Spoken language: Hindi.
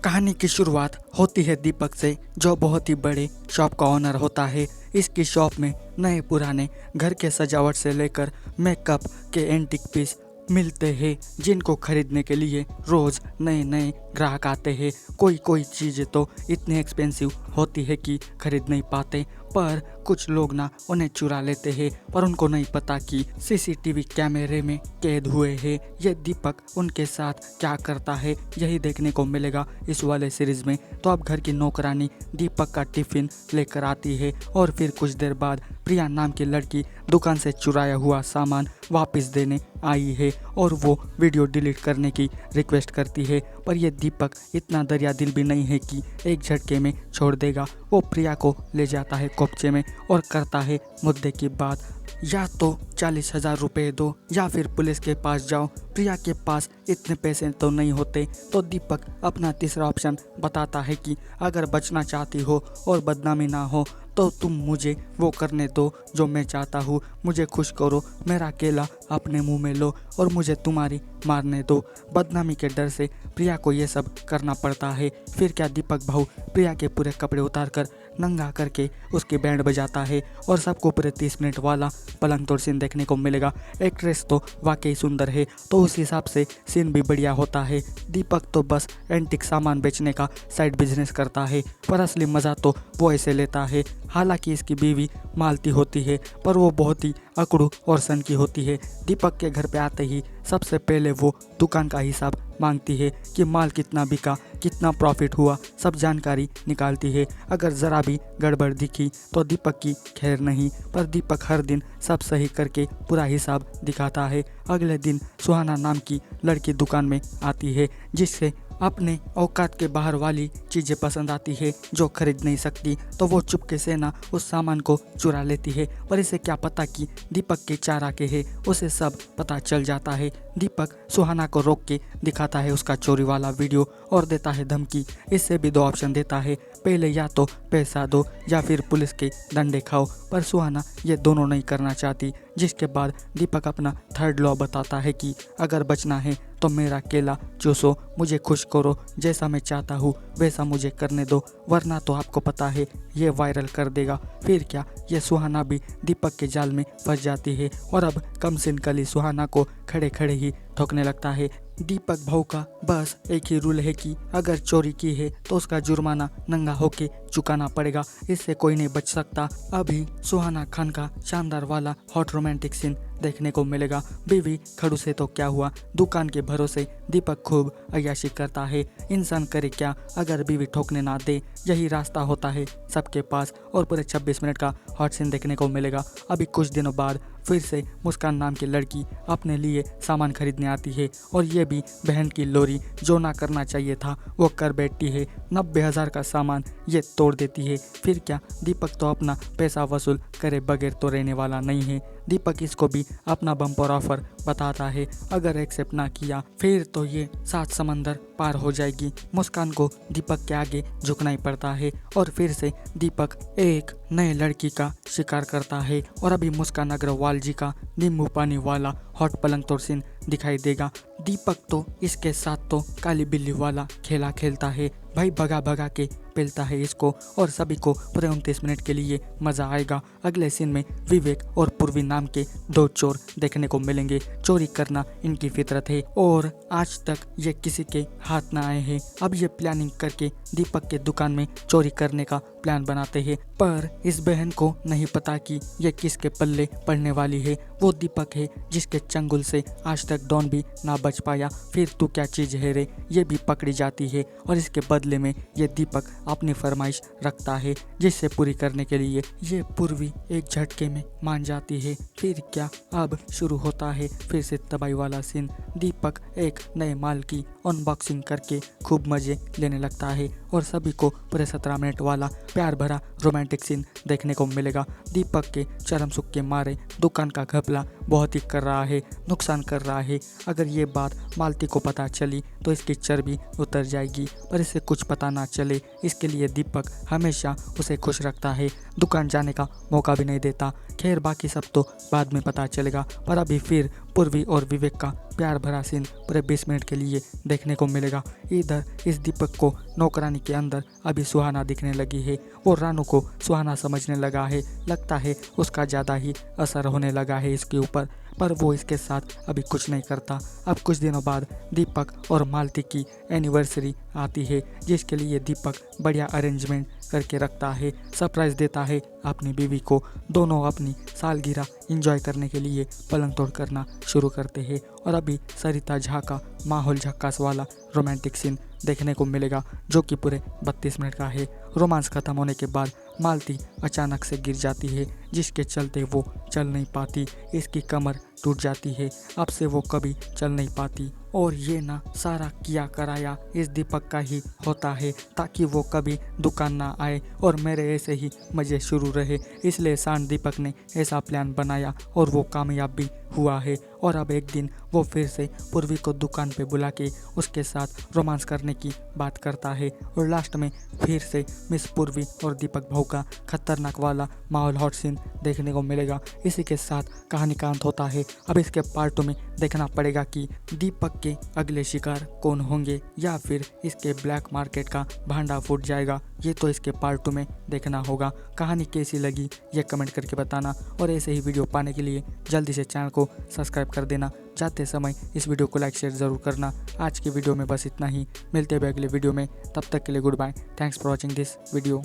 कहानी की शुरुआत होती है दीपक से, जो बहुत ही बड़े शॉप का ओनर होता है। इसकी शॉप में नए पुराने घर के सजावट से लेकर मेकअप के एंटीक पीस मिलते हैं, जिनको खरीदने के लिए रोज नए नए ग्राहक आते हैं। कोई चीज़ें तो इतनी एक्सपेंसिव होती है कि खरीद नहीं पाते, पर कुछ लोग ना उन्हें चुरा लेते हैं, पर उनको नहीं पता कि सीसीटीवी कैमरे में कैद हुए हैं। ये दीपक उनके साथ क्या करता है, यही देखने को मिलेगा इस वाले सीरीज में। तो अब घर की नौकरानी दीपक का टिफिन लेकर आती है और फिर कुछ देर बाद प्रिया नाम की लड़की दुकान से चुराया हुआ सामान वापस देने आई है और वो वीडियो डिलीट करने की रिक्वेस्ट करती है। पर यह दीपक इतना दरिया दिल भी नहीं है कि एक झटके में छोड़ देगा। वो प्रिया को ले जाता है कोपचे में और करता है मुद्दे की बात, या तो 40,000 रुपये दो या फिर पुलिस के पास जाओ। प्रिया के पास इतने पैसे तो नहीं होते, तो दीपक अपना तीसरा ऑप्शन बताता है कि अगर बचना चाहती हो और बदनामी ना हो तो तुम मुझे वो करने दो जो मैं चाहता हूँ। मुझे खुश करो, मेरा केला अपने मुंह में लो और मुझे तुम्हारी मारने दो। बदनामी के डर से प्रिया को ये सब करना पड़ता है। फिर क्या दीपक भाऊ प्रिया के पूरे कपड़े उतार कर नंगा करके उसकी बैंड बजाता है और सबको पूरे 30 मिनट वाला पलंग तोड़ सीन देखने को मिलेगा। एक्ट्रेस तो वाकई सुंदर है, तो उस हिसाब से सीन भी बढ़िया होता है। दीपक तो बस एंटिक सामान बेचने का साइड बिजनेस करता है, पर असली मज़ा तो वो ऐसे लेता है। हालांकि इसकी बीवी मालती होती है, पर वो बहुत ही अकड़ू और सनकी होती है। दीपक के घर पे आते ही सबसे पहले वो दुकान का हिसाब मांगती है कि माल कितना बिका, कितना प्रॉफिट हुआ, सब जानकारी निकालती है। अगर ज़रा भी गड़बड़ दिखी तो दीपक की खैर नहीं, पर दीपक हर दिन सब सही करके पूरा हिसाब दिखाता है। अगले दिन सुहाना नाम की लड़की दुकान में आती है, जिससे अपने औकात के बाहर वाली चीज़ें पसंद आती है जो खरीद नहीं सकती, तो वो चुपके से ना उस सामान को चुरा लेती है। पर इसे क्या पता कि दीपक के चार आके है, उसे सब पता चल जाता है। दीपक सुहाना को रोक के दिखाता है उसका चोरी वाला वीडियो और देता है धमकी। इससे भी 2 ऑप्शन देता है, पहले या तो पैसा दो या फिर पुलिस के डंडे खाओ। पर सुहाना ये दोनों नहीं करना चाहती, जिसके बाद दीपक अपना थर्ड लॉ बताता है कि अगर बचना है तो मेरा केला चूसो, मुझे खुश करो, जैसा मैं चाहता हूँ वैसा मुझे करने दो, वरना तो आपको पता है ये वायरल कर देगा। फिर क्या ये सुहाना भी दीपक के जाल में फंस जाती है और अब कम सिन कली सुहाना को खड़े खड़े ही ठोकने लगता है। दीपक भाऊ का बस एक ही रूल है कि अगर चोरी की है तो उसका जुर्माना नंगा होके चुकाना पड़ेगा, इससे कोई नहीं बच सकता। अभी सुहाना खान का शानदार वाला हॉट रोमांटिक सीन देखने को मिलेगा। बीवी खड़ू से तो क्या हुआ, दुकान के भरोसे दीपक खूब अय्याशी करता है। इंसान करे क्या अगर बीवी ठोकने ना दे, यही रास्ता होता है सबके पास। और पूरे 26 मिनट का हॉट सीन देखने को मिलेगा। अभी कुछ दिनों बाद फिर से मुस्कान नाम की लड़की अपने लिए सामान खरीदने आती है और ये भी बहन की लोरी जो ना करना चाहिए था वो कर बैठती है। 90,000 का सामान ये तोड़ देती है। फिर क्या दीपक तो अपना पैसा वसूल करे बगैर तो रहने वाला नहीं है। दीपक इसको भी अपना बम्पर ऑफर बताता है, अगर एक्सेप्ट ना किया फिर तो ये 7 समंदर पार हो जाएगी। मुस्कान को दीपक के आगे झुकना ही पड़ता है और फिर से दीपक एक नए लड़की का शिकार करता है। और अभी मुस्कान अग्रवाल जी का नींबू पानी वाला हॉट पलंग तोड़ सीन दिखाई देगा। दीपक तो इसके साथ तो काली बिल्ली वाला खेला खेलता है, भाई भगा भगा के पेलता है इसको और सभी को पूरे 29 मिनट के लिए मजा आएगा। अगले सीन में विवेक और पूर्वी नाम के 2 चोर देखने को मिलेंगे। चोरी करना इनकी फितरत है और आज तक ये किसी के हाथ ना आए हैं। अब ये प्लानिंग करके दीपक के दुकान में चोरी करने का प्लान बनाते हैं, पर इस बहन को नहीं पता कि ये किसके पल्ले पड़ने वाली है। वो दीपक है जिसके चंगुल से आज तक डॉन भी ना बच पाया। फिर तू क्या चीज है रे, ये भी पकड़ी जाती है और इसके बदले में ये दीपक अपनी फरमाइश रखता है, जिससे पूरी करने के लिए ये पूर्वी एक झटके में मान जाती है। फिर क्या अब शुरू होता है फिर से तबाही वाला सीन। दीपक एक नए माल की अनबॉक्सिंग करके खूब मज़े लेने लगता है और सभी को पूरे 17 मिनट वाला प्यार भरा रोमांटिक सीन देखने को मिलेगा। दीपक के चरम सुख के मारे दुकान का घपला बहुत ही कर रहा है, नुकसान कर रहा है। अगर ये बात मालती को पता चली तो इसकी चर्बी उतर जाएगी, पर इसे कुछ पता ना चले इसके लिए दीपक हमेशा उसे खुश रखता है, दुकान जाने का मौका भी नहीं देता। खैर बाकी सब तो बाद में पता चलेगा, पर अभी फिर पूर्वी और विवेक का प्यार भरा सीन पूरे 20 मिनट के लिए देखने को मिलेगा। इधर इस दीपक को नौकरानी के अंदर अभी सुहाना दिखने लगी है। वो रानू को सुहाना समझने लगा है, लगता है उसका ज़्यादा ही असर होने लगा है इसके ऊपर, पर वो इसके साथ अभी कुछ नहीं करता। अब कुछ दिनों बाद दीपक और मालती की एनिवर्सरी आती है, जिसके लिए दीपक बढ़िया अरेंजमेंट करके रखता है, सरप्राइज़ देता है अपनी बीवी को। दोनों अपनी सालगिरह एंजॉय करने के लिए पलंग तोड़ करना शुरू करते हैं और अभी सरिता झा का माहौल झक्कास वाला रोमांटिक सीन देखने को मिलेगा, जो कि पूरे 32 मिनट का है। रोमांस खत्म होने के बाद मालती अचानक से गिर जाती है, जिसके चलते वो चल नहीं पाती, इसकी कमर टूट जाती है। अब से वो कभी चल नहीं पाती और ये ना सारा किया कराया इस दीपक का ही होता है, ताकि वो कभी दुकान ना आए और मेरे ऐसे ही मज़े शुरू रहे। इसलिए शान दीपक ने ऐसा प्लान बनाया और वो कामयाब भी हुआ है। और अब एक दिन वो फिर से पूर्वी को दुकान पे बुला के उसके साथ रोमांस करने की बात करता है और लास्ट में फिर से मिस पूर्वी और दीपक भाऊ का खतरनाक वाला माहौल हॉट सीन देखने को मिलेगा। इसी के साथ कहानी का अंत होता है। अब इसके पार्ट 2 में देखना पड़ेगा कि दीपक के अगले शिकार कौन होंगे या फिर इसके ब्लैक मार्केट का भांडा फूट जाएगा। ये तो इसके पार्ट 2 में देखना होगा। कहानी कैसी लगी ये कमेंट करके बताना और ऐसे ही वीडियो पाने के लिए जल्दी से चैनल को सब्सक्राइब कर देना। जाते समय इस वीडियो को लाइक शेयर ज़रूर करना। आज की वीडियो में बस इतना ही, मिलते हैं अगले वीडियो में, तब तक के लिए good bye. Thanks for watching this video.